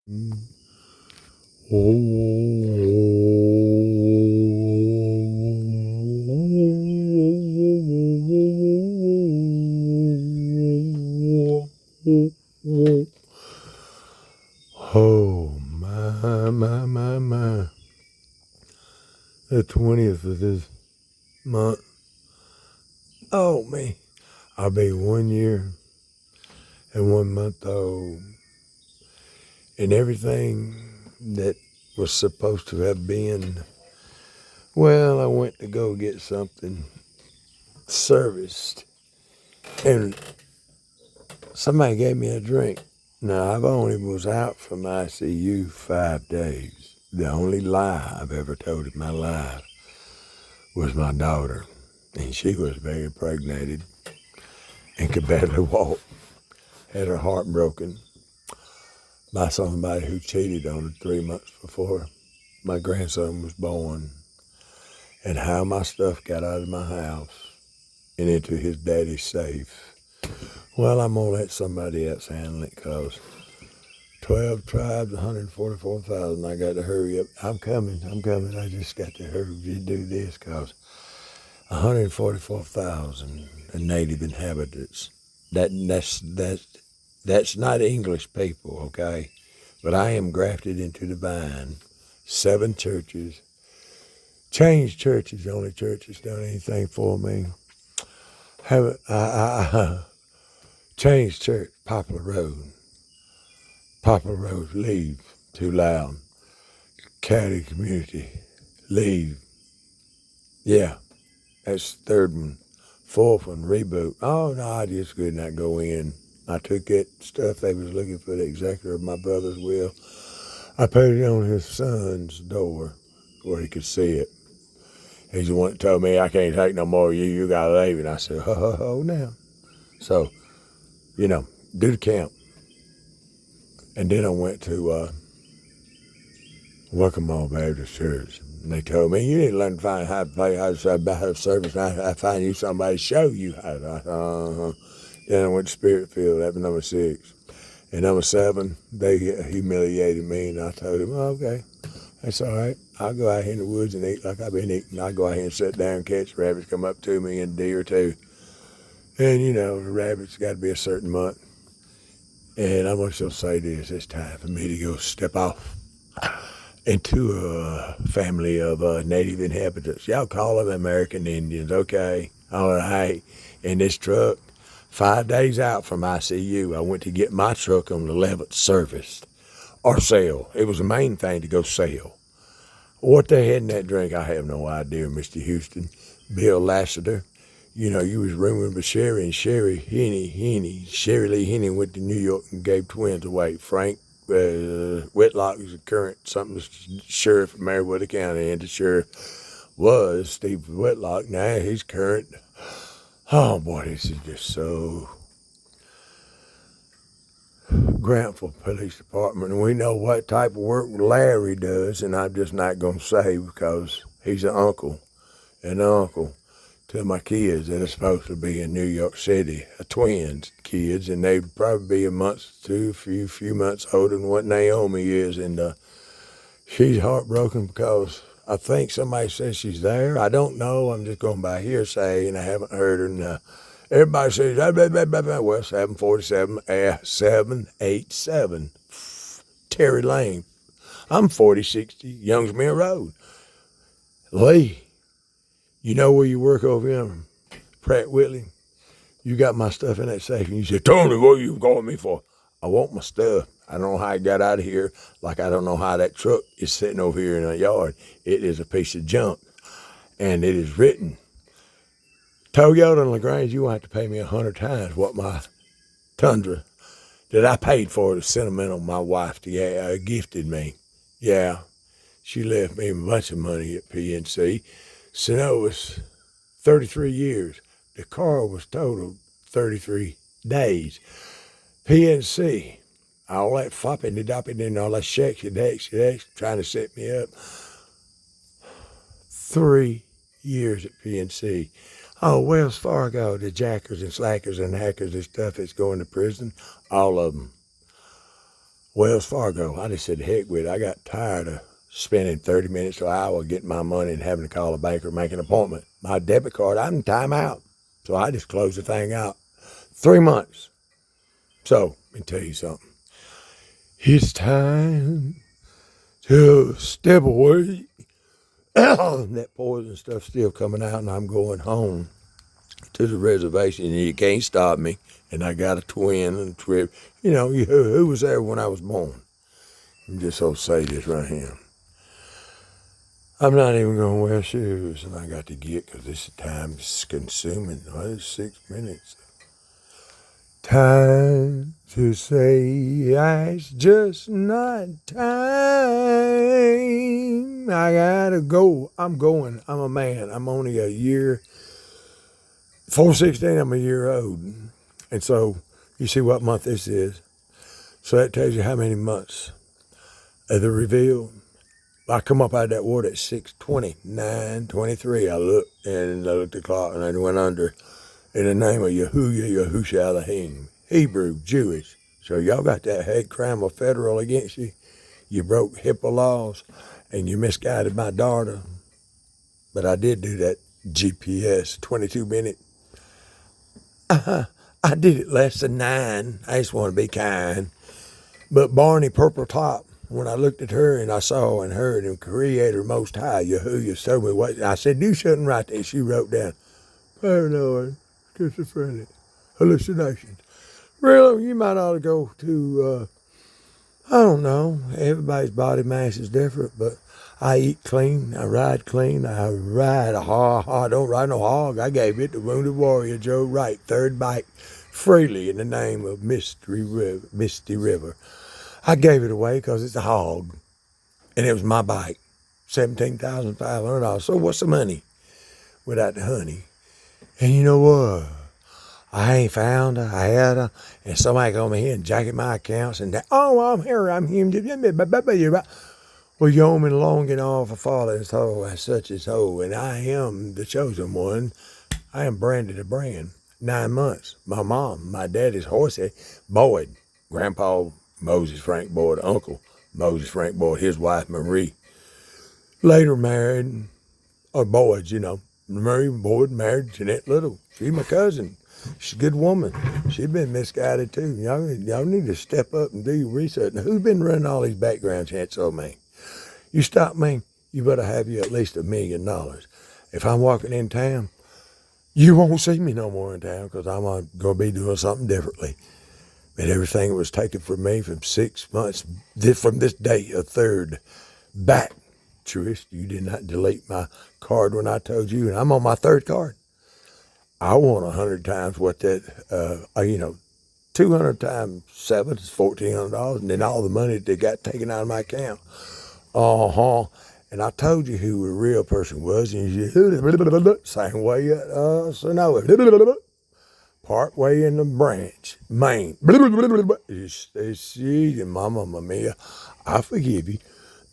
Oh, my. The 20th of this month. Oh, man. I'll be 1 year and 1 month old. And everything that was supposed to have been, well, I went to go get something serviced. And somebody gave me a drink. Now, I've only was out from ICU 5 days. The only lie I've ever told in my life was my daughter. And she was very impregnated and could barely walk. Had her heart broken by somebody who cheated on her 3 months before my grandson was born. And how my stuff got out of my house and into his daddy's safe. Well, I'm going to let somebody else handle it because 12 tribes, 144,000. I got to hurry up. I'm coming. I just got to hurry to do this because 144,000 native inhabitants. That's not English people, okay? But I am grafted into the vine. 7 churches. Changed churches, the only church that's done anything for me. Changed church, Poplar Road. Poplar Road, leave, too loud. County community, leave. Yeah, that's the 3rd one. 4th one, reboot. Oh, no, I just could not go in. I took that stuff they was looking for, the executor of my brother's will. I put it on his son's door where he could see it. He's the one that told me, I can't take no more of you, you gotta leave. And I said, ho, now. So, do the camp. And then I went to Welcome All Baptist Church. And they told me, you need to learn to find how to play, how to service, and I find you somebody to show you how to. Then I went to Spirit Field, that was number 6. And number 7, they humiliated me, and I told them, okay, that's all right. I'll go out here in the woods and eat like I've been eating. I'll go out here and sit down and catch rabbits come up to me in a deer or 2. And, the rabbits got to be a certain month. And I'm going to say this, it's time for me to go step off into a family of native inhabitants. Y'all call them American Indians, okay? All right. In this truck, 5 days out from ICU, I went to get my truck on the 11th serviced or sell. It was the main thing to go sell. What they had in that drink, I have no idea, Mr. Houston. Bill Lassiter, you was rooming with Sherry and Sherry Lee Henney went to New York and gave twins away. Frank Whitlock was the current sheriff of Marietta County, and the sheriff was Steve Whitlock. Now he's current. Oh boy, this is just so Grantville Police Department, and we know what type of work Larry does, and I'm just not going to say because he's an uncle to my kids that are supposed to be in New York City, twins kids, and they'd probably be a few months older than what Naomi is, and she's heartbroken because I think somebody says she's there. I don't know. I'm just going by hearsay, and I haven't heard her. And everybody says, well, 787 Terry Lane. I'm 4060 Youngsmere Road. Lee, you know where you work over here, Pratt Whitley? You got my stuff in that safe. And you said, Tony, what are you calling me for? I want my stuff. I don't know how I got out of here, like I don't know how that truck is sitting over here in a yard. It is a piece of junk. And it is written, Toyota and LaGrange, you won't have to pay me 100 times what my Tundra that I paid for, the sentimental my wife gifted me. Yeah, she left me a bunch of money at PNC. So that was 33 years. The car was totaled 33 days. PNC, all that flopping and dopping and all that shakes and hacks trying to set me up. 3 years at PNC. Oh, Wells Fargo, the jackers and slackers and hackers and stuff that's going to prison, all of them. Wells Fargo. I just said, heck with it. I got tired of spending 30 minutes to an hour getting my money and having to call a banker and make an appointment. My debit card, I'm time out. So I just closed the thing out. 3 months. So, let me tell you something. It's time to step away. That poison stuff's still coming out, and I'm going home to the reservation, and you can't stop me. And I got a twin and a trip. You know, who was there when I was born? I'm just so say this right here. I'm not even going to wear shoes, and I got to get, because this time is consuming. Oh, it's 6 minutes. Time to say it's just not time. I gotta go. I'm going. I'm a man. I'm only a year. 4/16, I'm a year old. And so, you see what month this is. So that tells you how many months of the reveal. I come up out of that water at 6:20, 9:23. I looked and I looked at the clock and I went under. In the name of Yahuah, Yahushua Elohim, Hebrew, Jewish. So y'all got that hate crime of federal against you. You broke HIPAA laws and you misguided my daughter. But I did do that GPS 22-minute. I did it less than 9. I just want to be kind. But Barney Purple Top, when I looked at her and I saw and heard and Creator Most High, Yahuah, told me what, I said, do something right there. She wrote down, paranoid, schizophrenic, hallucinations. Really, you might ought to go to, I don't know, everybody's body mass is different, but I eat clean, I ride clean, I ride a hog. I don't ride no hog. I gave it to Wounded Warrior Joe Wright, third bite, freely in the name of Misty River. I gave it away because it's a hog, and it was my bike, $17,500. So what's the money without the honey? And you know what? I ain't found her. I had her, and somebody come here and jacket my accounts, and oh, I'm here, I'm him. Well, yeoman longing all for falling soul, and such as whole, and I am the chosen one. I am branded a brand. 9 months. My mom, my daddy's horsey, Boyd, Grandpa Moses Frank Boyd, Uncle Moses Frank Boyd, his wife Marie. Later married, or Boyd, you know. Marie Boyd married Jeanette Little. She's my cousin. She's a good woman. She's been misguided too. Y'all need to step up and do your research. Now, who's been running all these background checks on me? You stop me, you better have you at least $1 million. If I'm walking in town, you won't see me no more in town because I'm going to be doing something differently. But everything was taken from me from 6 months, from this day, a third, back. Trish, you did not delete my card when I told you, and I'm on my third card. I want 100 times what that, 200 times 7 is $1,400, and then all the money that they got taken out of my account. And I told you who the real person was, and you same way at Sonoma, part way in the branch, Maine. And Mama Mia, I forgive you.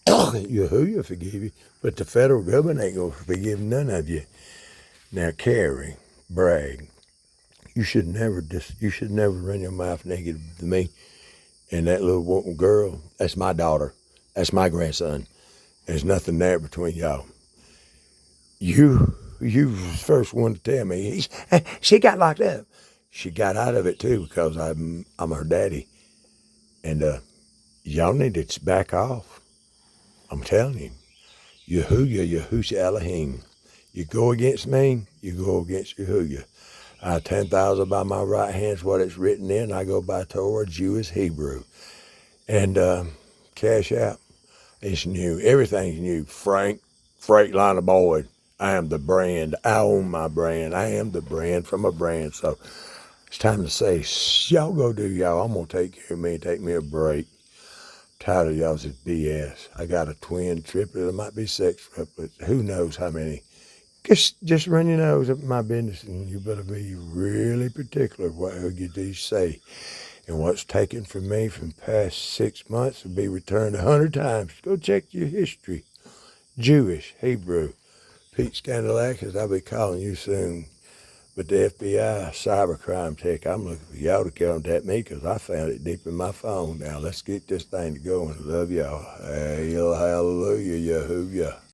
Yahuah forgive you, but the federal government ain't gonna forgive none of you. Now, Carrie, brag. You should never run your mouth negative to me. And that little girl, that's my daughter. That's my grandson. There's nothing there between y'all. You was the first one to tell me. She got locked up. She got out of it too because I'm her daddy. And y'all need to back off. I'm telling you. Yahushua Elohim. You go against me, you go against Yahuah. 10,000 by my right hand is what it's written in. I go by Torah, Jewish, Hebrew. And Cash App, it's new. Everything's new. Freightliner Boyd. I am the brand. I own my brand. I am the brand from a brand. So it's time to say, y'all go do y'all. I'm going to take care of me and take me a break. Tired of y'all's BS. I got a twin triplet. It might be sex triplet. Who knows how many. Just run your nose up my business, and you better be really particular what you say. And what's taken from me from past 6 months will be returned 100 times. Go check your history. Jewish, Hebrew. Pete Scandalakis, I'll be calling you soon. But the FBI cybercrime tech, I'm looking for y'all to contact me because I found it deep in my phone. Now let's get this thing to going. Love y'all. Hail, hallelujah, Yahuah.